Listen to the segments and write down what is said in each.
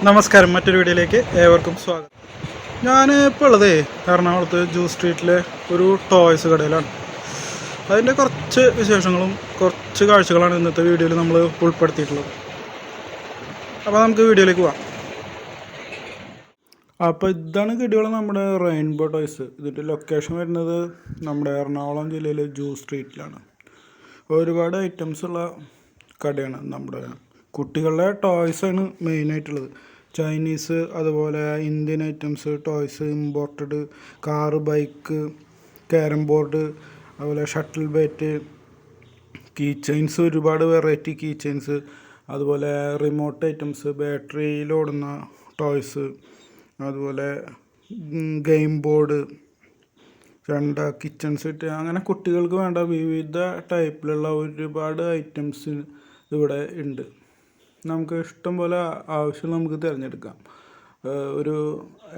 നമസ്കാരം, മറ്റൊരു വീഡിയോയിലേക്ക് ഏവർക്കും സ്വാഗതം. ഞാൻ ഇപ്പോൾ ഉള്ളത് എറണാകുളത്ത് ജ്യൂസ് സ്ട്രീറ്റിലെ ഒരു ടോയ്സ് കടയിലാണ്. അതിൻ്റെ കുറച്ച് വിശേഷങ്ങളും കുറച്ച് കാഴ്ചകളാണ് ഇന്നത്തെ വീഡിയോയിൽ നമ്മൾ ഉൾപ്പെടുത്തിയിട്ടുള്ളത്. അപ്പോൾ നമുക്ക് വീഡിയോയിലേക്ക് പോകാം. അപ്പോൾ ഇതാണ് കിടിയുള്ള നമ്മുടെ റെയിൻബോ ടോയ്സ്. ഇതിൻ്റെ ലൊക്കേഷൻ വരുന്നത് നമ്മുടെ എറണാകുളം ജില്ലയിലെ ജ്യൂസ് സ്ട്രീറ്റിലാണ്. ഒരുപാട് ഐറ്റംസ് ഉള്ള കടയാണ്. നമ്മുടെ കുട്ടികളുടെ ടോയ്സാണ് മെയിനായിട്ടുള്ളത്. ചൈനീസ്, അതുപോലെ Indian items, toys, imported, car, bike, carrom board, അതുപോലെ ഷട്ടിൽ ബാറ്റ്, കീ ചെയിൻസ്, ഒരുപാട് വെറൈറ്റി കീ ചെയിൻസ്, അതുപോലെ റിമോട്ട് ഐറ്റംസ്, ബാറ്ററിയിലോടുന്ന ടോയ്സ്, അതുപോലെ ഗെയിം ബോർഡ്, കിച്ചൺ സെറ്റ്, അങ്ങനെ കുട്ടികൾക്ക് വേണ്ട വിവിധ ടൈപ്പിലുള്ള ഒരുപാട് ഐറ്റംസ് ഇവിടെ ഉണ്ട്. നമുക്ക് ഇഷ്ടം പോലെ ആവശ്യം നമുക്ക് തിരഞ്ഞെടുക്കാം. ഒരു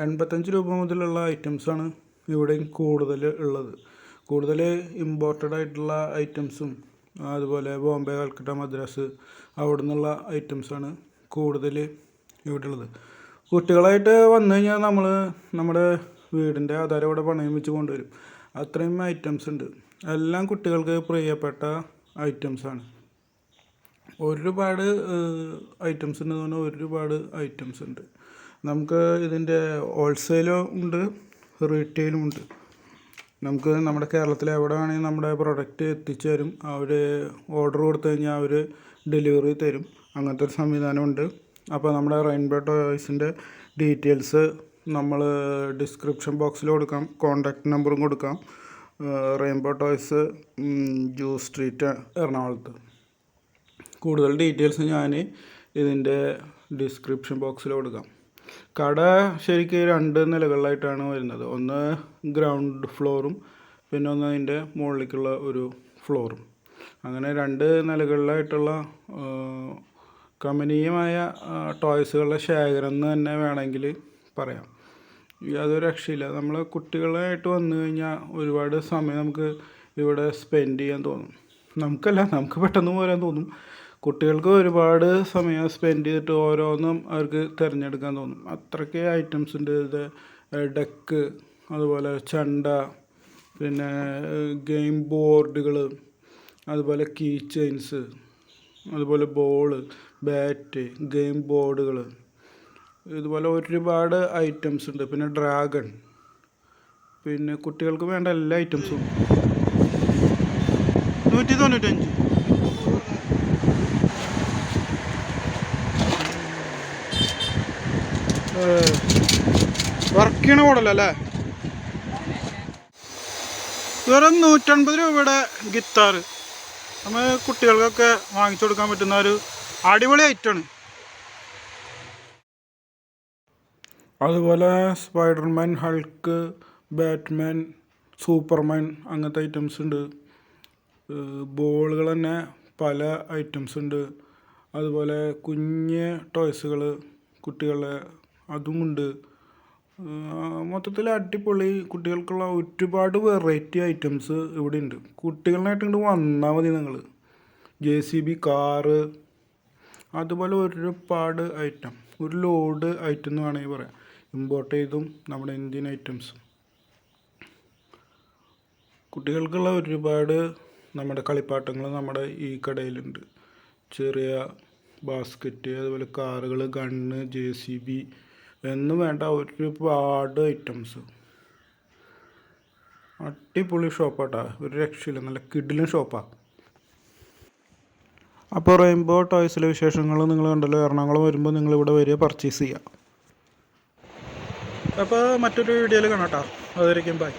85 രൂപ മുതലുള്ള ഐറ്റംസാണ് ഇവിടെ കൂടുതൽ ഉള്ളത്. കൂടുതൽ ഇമ്പോർട്ടഡ് ആയിട്ടുള്ള ഐറ്റംസും, അതുപോലെ ബോംബെ, കൽക്കട്ട, മദ്രാസ് അവിടെ നിന്നുള്ള ഐറ്റംസാണ് കൂടുതൽ ഇവിടെ ഉള്ളത്. കുട്ടികളായിട്ട് വന്നു കഴിഞ്ഞാൽ നമ്മൾ നമ്മുടെ വീടിൻ്റെ ആധാരം ഇവിടെ പണയം വെച്ച് കൊണ്ടുവരും. അത്രയും ഐറ്റംസ് ഉണ്ട്. എല്ലാം കുട്ടികൾക്ക് പ്രിയപ്പെട്ട ഐറ്റംസാണ്. ഒരുപാട് ഐറ്റംസ് ഉണ്ട് എന്ന് പറഞ്ഞാൽ ഒരുപാട് ഐറ്റംസ് ഉണ്ട്. നമുക്ക് ഇതിൻ്റെ ഹോൾസെയിലും ഉണ്ട്, റീറ്റെയിലും ഉണ്ട്. നമുക്ക് നമ്മുടെ കേരളത്തിൽ എവിടെ വേണമെങ്കിൽ നമ്മുടെ പ്രൊഡക്റ്റ് എത്തിച്ചു തരും. അവർ ഓർഡർ കൊടുത്തു കഴിഞ്ഞാൽ അവർ ഡെലിവറി തരും. അങ്ങനത്തെ ഒരു സംവിധാനമുണ്ട്. അപ്പോൾ നമ്മുടെ റെയിൻബോ ടോയ്സിൻ്റെ ഡീറ്റെയിൽസ് നമ്മൾ ഡിസ്ക്രിപ്ഷൻ ബോക്സിൽ കൊടുക്കാം, കോൺടാക്റ്റ് നമ്പറും കൊടുക്കാം. റെയിൻബോ ടോയ്സ്, ജ്യൂസ് സ്ട്രീറ്റ്, എറണാകുളത്ത്. കൂടുതൽ ഡീറ്റെയിൽസ് ഞാൻ ഇതിൻ്റെ ഡിസ്ക്രിപ്ഷൻ ബോക്സിൽ കൊടുക്കാം. കട ശരിക്കും 2 നിലകളിലായിട്ടാണ് വരുന്നത്. ഒന്ന് ഗ്രൗണ്ട് ഫ്ലോറും പിന്നെ ഒന്ന് അതിൻ്റെ മുകളിലേക്കുള്ള ഒരു ഫ്ലോറും. അങ്ങനെ 2 നിലകളിലായിട്ടുള്ള കമനീയമായ ടോയ്സുകളുടെ ശേഖരം എന്ന് തന്നെ വേണമെങ്കിൽ പറയാം. യാതൊരു രക്ഷയില്ല. നമ്മൾ കുട്ടികളായിട്ട് വന്നു കഴിഞ്ഞാൽ ഒരുപാട് സമയം നമുക്ക് ഇവിടെ സ്പെൻഡ് ചെയ്യാൻ തോന്നും. നമുക്ക് പെട്ടെന്ന് പോരാൻ തോന്നും. കുട്ടികൾക്ക് ഒരുപാട് സമയം സ്പെൻഡ് ചെയ്തിട്ട് ഓരോന്നും അവർക്ക് തിരഞ്ഞെടുക്കാൻ തോന്നും. അത്രയ്ക്ക് ഐറ്റംസ് ഉണ്ട്. ഇത് ഡെക്ക്, അതുപോലെ ചെണ്ട, പിന്നെ ഗെയിം ബോർഡുകൾ, അതുപോലെ കീ ചെയിൻസ്, അതുപോലെ ബോള്, ബാറ്റ്, ഗെയിം ബോർഡുകൾ, ഇതുപോലെ ഒരുപാട് ഐറ്റംസ് ഉണ്ട്. പിന്നെ ഡ്രാഗൺ, പിന്നെ കുട്ടികൾക്ക് വേണ്ട എല്ലാ ഐറ്റംസും 195. വർക്ക് ചെയ്യണ മോഡലല്ലേ. വെറും 150 രൂപയുടെ ഗിത്താർ നമ്മൾ കുട്ടികൾക്കൊക്കെ വാങ്ങിച്ചു കൊടുക്കാൻ പറ്റുന്ന ഒരു അടിപൊളി ഐറ്റമാണ്. അതുപോലെ സ്പൈഡർമാൻ, ഹൾക്ക്, ബാറ്റ്മാൻ, സൂപ്പർമാൻ, അങ്ങനത്തെ ഐറ്റംസ് ഉണ്ട്. ബോളുകൾ തന്നെ പല ഐറ്റംസ് ഉണ്ട്. അതുപോലെ കുഞ്ഞ് ടോയ്സുകൾ കുട്ടികളെ അതുമുണ്ട്. മൊത്തത്തിൽ അടിപൊളി കുട്ടികൾക്കുള്ള ഒരുപാട് വെറൈറ്റി ഐറ്റംസ് ഇവിടെ ഉണ്ട്. കുട്ടികളായിട്ട് ഇങ്ങോട്ട് വന്നാൽ മതി നിങ്ങൾ. JCB, കാറ്, അതുപോലെ ഒരുപാട് ഐറ്റം, ഒരു ലോഡ് ഐറ്റം എന്ന് വേണമെങ്കിൽ പറയാം. ഇമ്പോർട്ട് ചെയ്തും നമ്മുടെ ഇന്ത്യൻ ഐറ്റംസും. കുട്ടികൾക്കുള്ള ഒരുപാട് നമ്മുടെ കളിപ്പാട്ടങ്ങൾ നമ്മുടെ ഈ കടയിലുണ്ട്. ചെറിയ ബാസ്ക്കറ്റ്, അതുപോലെ കാറുകൾ, ഗണ്ണ്, JCB എന്നും വേണ്ട ഒരുപാട് ഐറ്റംസ്. അടിപൊളി ഷോപ്പാട്ടാ, ഒരു രക്ഷയില്ല. നല്ല കിടിലൻ ഷോപ്പാണ്. അപ്പോൾ റെയിൻബോ ടോയ്സിലെ വിശേഷങ്ങൾ നിങ്ങൾ കണ്ടല്ലോ. എറണാകുളം വരുമ്പോൾ നിങ്ങളിവിടെ വരിക, പർച്ചേസ് ചെയ്യുക. അപ്പോൾ മറ്റൊരു വീഡിയോയിൽ കാണാം കേട്ടോ. അതുവരെയ്ക്കും ബൈ.